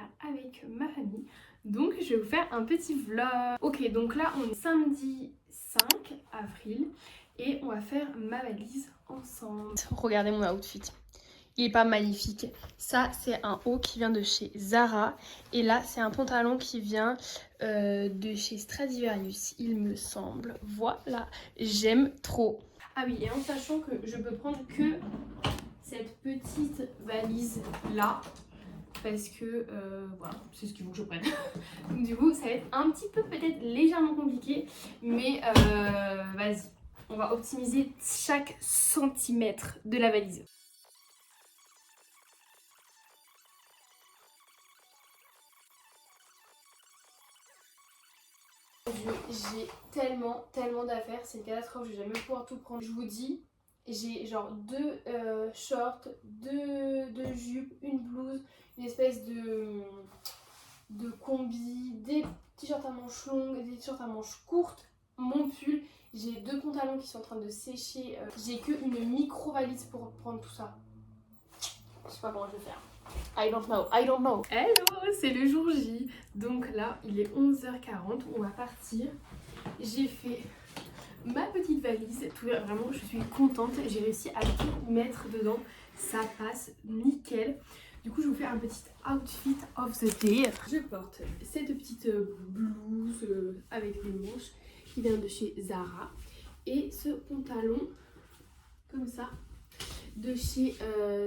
Montréal avec ma famille. Donc je vais vous faire un petit vlog. Ok, donc là on est samedi 5 avril et on va faire ma valise ensemble. Regardez mon outfit. Il est pas magnifique. Ça c'est un haut qui vient de chez Zara. Et là c'est un pantalon qui vient de chez Stradivarius, il me semble. Voilà, j'aime trop. Ah oui, et en sachant que je peux prendre que cette petite valise là. Parce que voilà, c'est ce qu'il faut que je prenne. Donc du coup ça va être un petit peu peut-être légèrement compliqué. Mais vas-y, on va optimiser chaque centimètre de la valise. J'ai tellement d'affaires, c'est une catastrophe, je vais jamais pouvoir tout prendre. Je vous dis, j'ai genre deux shorts, deux jupes, une blouse, une espèce de combi, des t-shirts à manches longues, des t-shirts à manches courtes, mon pull. J'ai deux pantalons qui sont en train de sécher. J'ai qu'une micro valise pour prendre tout ça. Je sais pas comment je vais faire. I don't know. Hello, c'est le jour J. Donc là, il est 11h40, on va partir. J'ai fait ma petite valise. Tout, vraiment, je suis contente. J'ai réussi à tout mettre dedans. Ça passe nickel. Du coup, je vais vous faire un petit outfit of the day. Je porte cette petite blouse avec des manches qui vient de chez Zara. Et ce pantalon, comme ça, de chez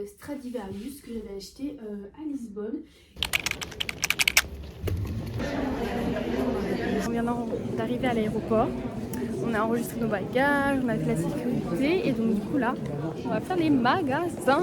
Stradivarius que j'avais acheté à Lisbonne. On vient d'arriver à l'aéroport, on a enregistré nos bagages, on a fait la sécurité et donc du coup là on va faire les magasins.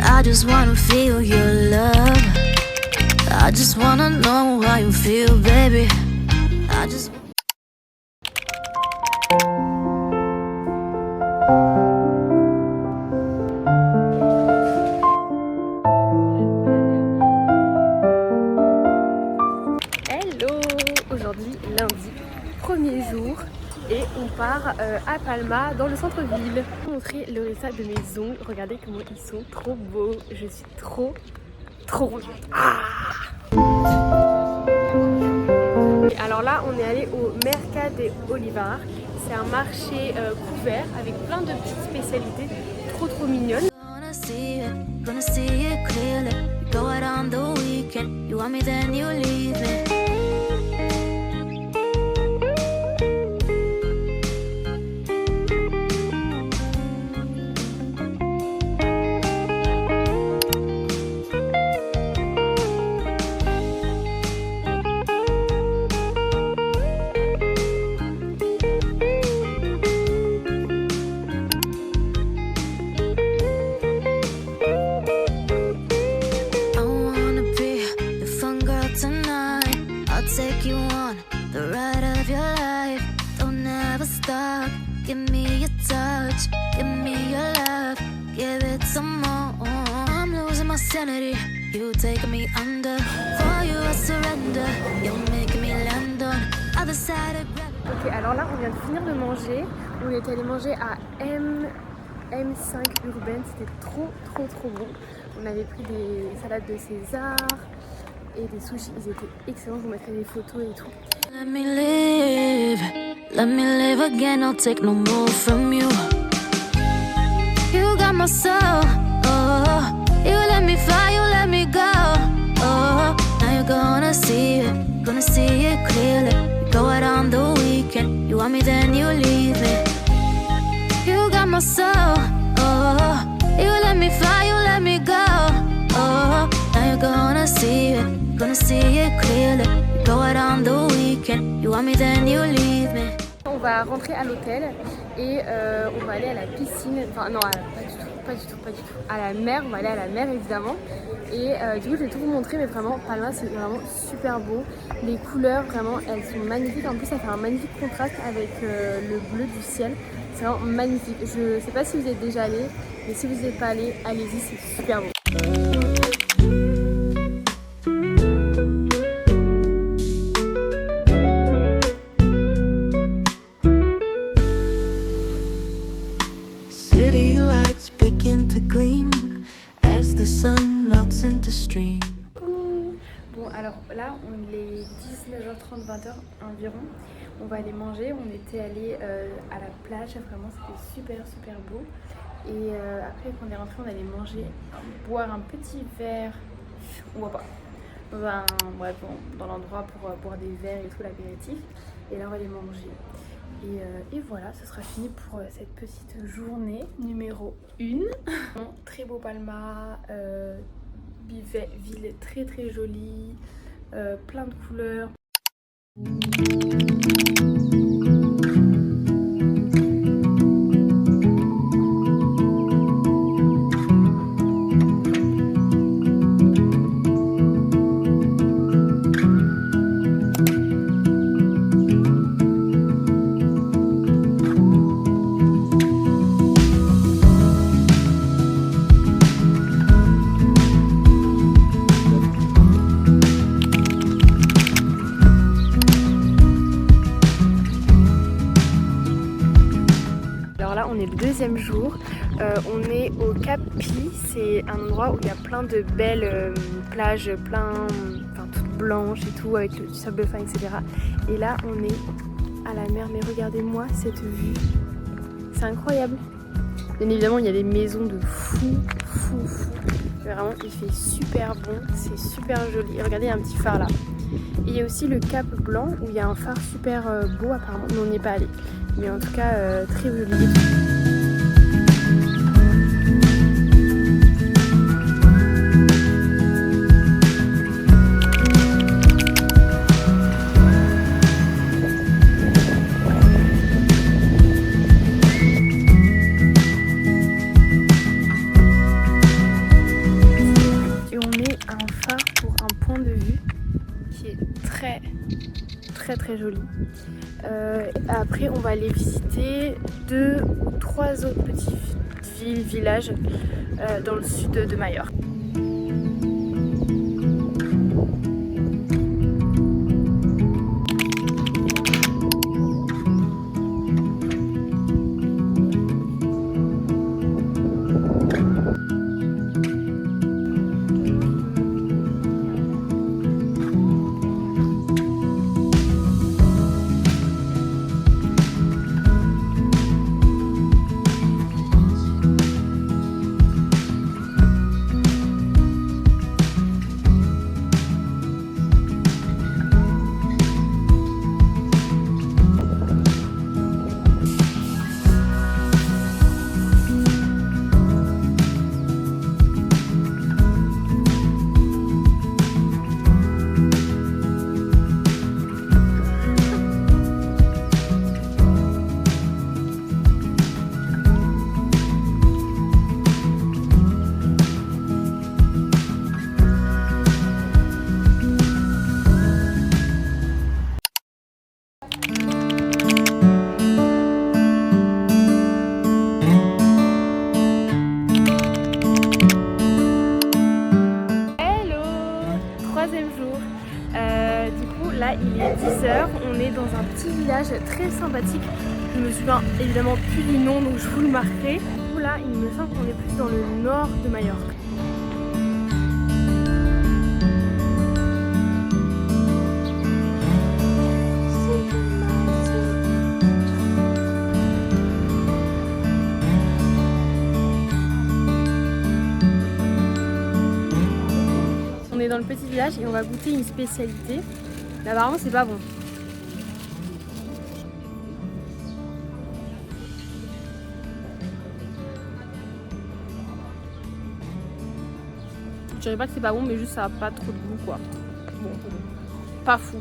I just wanna feel your love. I just wanna know how you feel, baby. I just. Hello! Aujourd'hui, lundi, premier jour. Et on part à Palma dans le centre-ville. Je vais vous montrer le résultat de mes ongles. Regardez comment ils sont trop beaux. Je suis trop contente. Et alors là on est allé au Mercado de Olivar. C'est un marché couvert avec plein de petites spécialités trop mignonnes. Gonna see it clearly. Go out on the weekend. You want me, then you leave me. Take you on the ride of your life. Don't ever stop. Give me your touch. Give me your love. Give it some more. I'm losing my sanity. You take me under. For you I surrender. You're making me land on other side of gravity. Ok, alors là on vient de finir de manger. On est allé manger à M5 Urbaine. C'était trop bon. On avait pris des salades de César et des sushis, ils étaient excellents, je vous mettrai des photos et tout. Let me live again, I'll take no more from you. You got my soul, oh, you let me fly, you let me go, oh, now you're gonna see it clearly. You go out on the weekend, you want me then you leave me. You got my soul, oh, you let me fly, you let me go, oh, now you're gonna see it clearly. You go out on the weekend, you want me then you leave me. On va rentrer à l'hôtel et on va aller à la piscine, enfin non, pas du tout, à la mer, on va aller à la mer évidemment. Et du coup je vais tout vous montrer, mais vraiment Palma c'est vraiment super beau. Les couleurs vraiment elles sont magnifiques, en plus ça fait un magnifique contraste avec le bleu du ciel. C'est vraiment magnifique. Je sais pas si vous êtes déjà allé, mais si vous n'y êtes pas allé, allez-y, c'est super beau. Bon alors là on est 19h30, 20h environ. On va aller manger, on était allé à la plage, vraiment c'était super beau. Et après quand on est rentré on allait manger, boire un petit verre, on voit pas, dans l'endroit pour boire des verres et tout, l'apéritif. Et là on va aller manger. Et voilà, ce sera fini pour cette petite journée numéro 1. Très beau Palma, ville très jolie, plein de couleurs. On est le deuxième jour, on est au Cap Pi, c'est un endroit où il y a plein de belles plages, toutes blanches et tout, avec du sable fin, etc. Et là on est à la mer, mais regardez-moi cette vue, c'est incroyable. Bien évidemment il y a des maisons de fou. Vraiment il fait super bon, c'est super joli. Regardez, il y a un petit phare là. Et il y a aussi le Cap Blanc où il y a un phare super beau apparemment, mais on n'y est pas allé. Mais en tout cas très joli. Et on met un phare pour un point de vue qui est très joli. Après on va aller visiter 2 ou 3 autres petites villages dans le sud de Majorque. Là il est 10h, on est dans un petit village très sympathique. Je me souviens évidemment plus du nom donc je vous le marquerai. Du coup là il me semble qu'on est plus dans le nord de Majorque. On est dans le petit village et on va goûter une spécialité. Là apparemment c'est pas bon. Je dirais pas que c'est pas bon mais juste ça a pas trop de goût quoi. Bon, pas fou.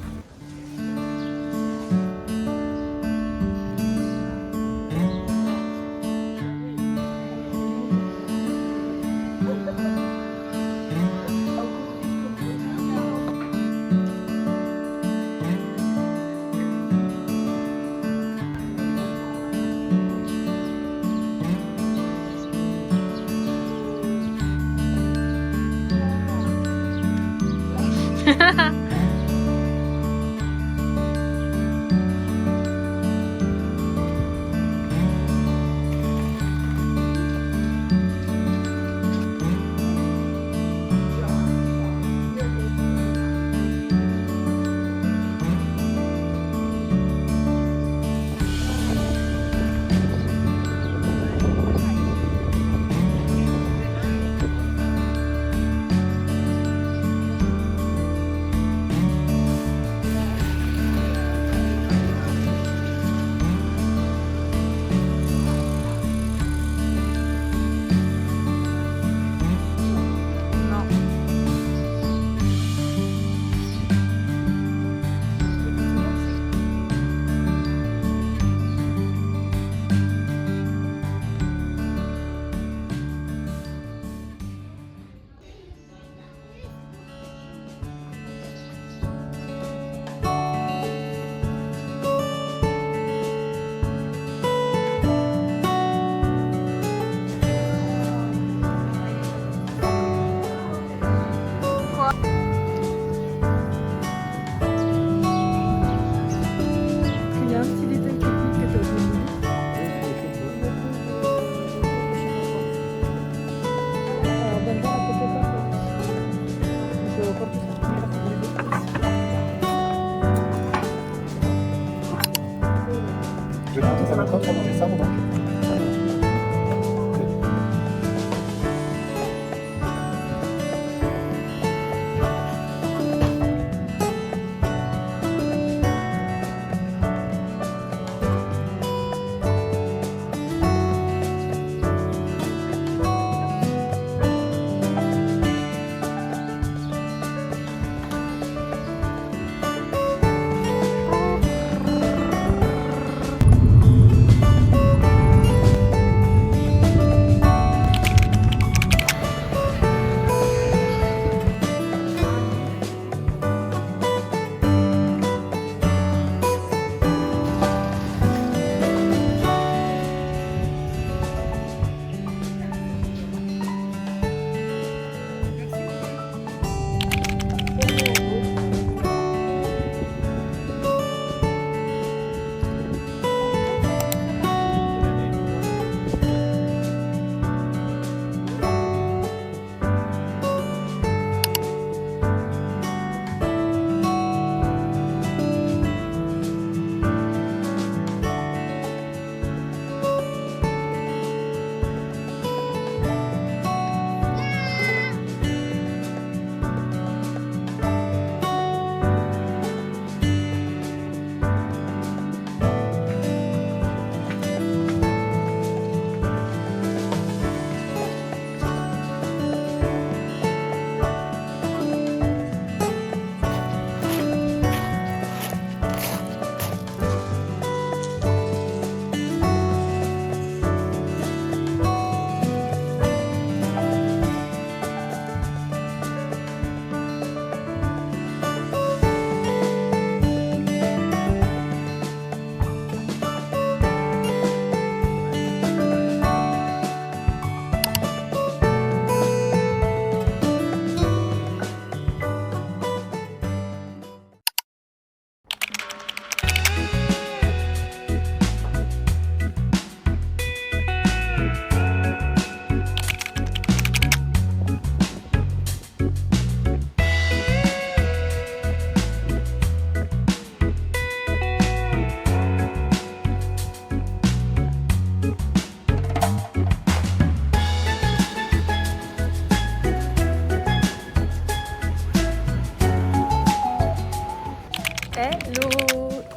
c'est maintenant, tu vas manger ça, mon ange.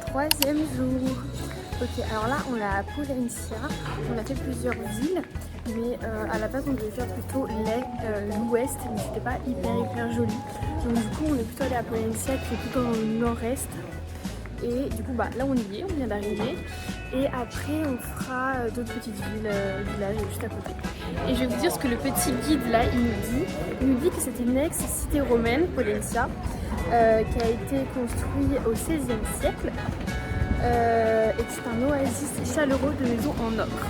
Troisième jour. Ok, alors là on est à Pollentia, on a fait plusieurs villes, mais à la base on devait faire plutôt l'ouest, mais c'était pas hyper joli. Donc du coup on est plutôt allé à Pollentia qui est plutôt dans le nord-est. Et du coup bah là on y est, on vient d'arriver. Et après on fera d'autres petites villes, villages juste à côté. Et je vais vous dire ce que le petit guide là il nous dit que c'était une ex-cité romaine, Pollentia, qui a été construite au XVIe siècle. Et c'est un oasis chaleureux de maisons en ocre.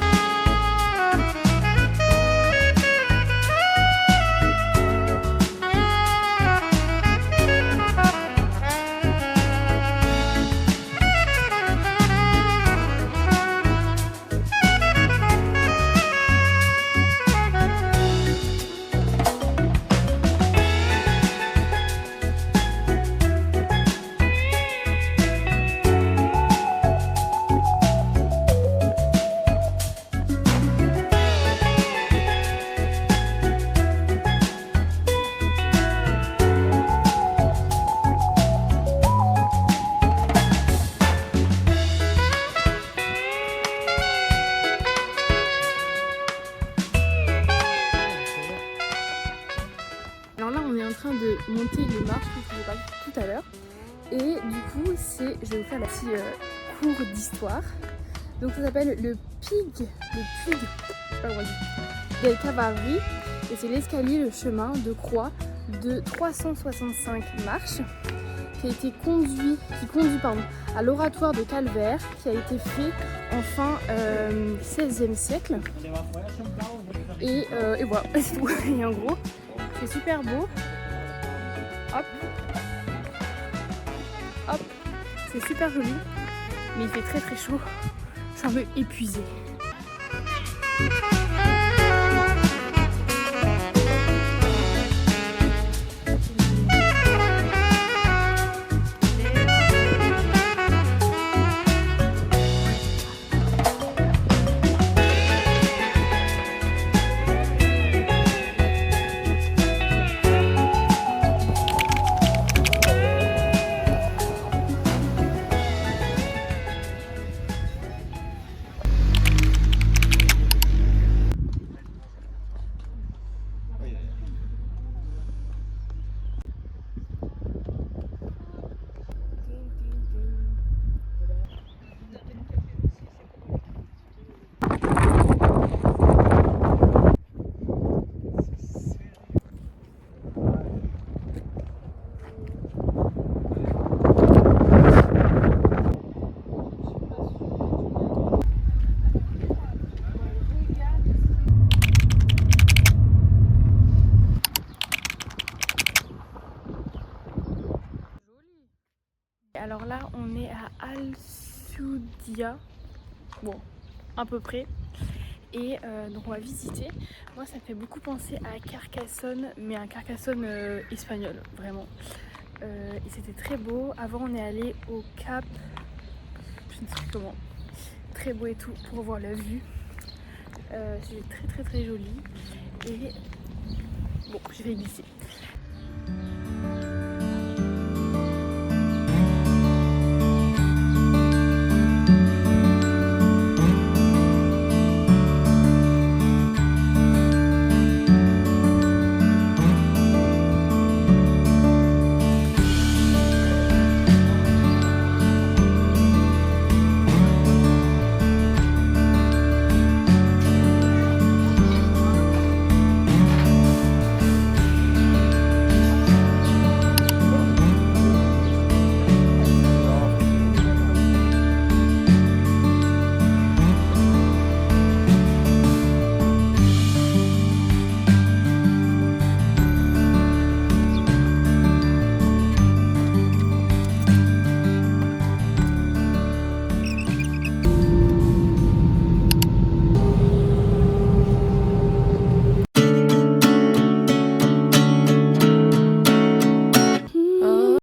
De monter les marches que je vous ai parlé tout à l'heure, et du coup je vais vous faire la petite cours d'histoire. Donc ça s'appelle le Puig del Cavalry, et c'est l'escalier, le chemin de croix de 365 marches qui conduit à l'oratoire de Calvaire, qui a été fait en fin XVIe siècle. Et voilà, c'est tout. Et en gros c'est super beau. Hop, hop, c'est super joli, mais il fait très chaud, je suis un peu épuisée. Alors là on est à Al-Soudia, bon à peu près, et donc on va visiter. Moi ça me fait beaucoup penser à Carcassonne, mais un Carcassonne espagnol vraiment, et c'était très beau. Avant on est allé au Cap, je ne sais plus comment, très beau et tout pour voir la vue, c'était très joli, et bon j'ai fait glisser.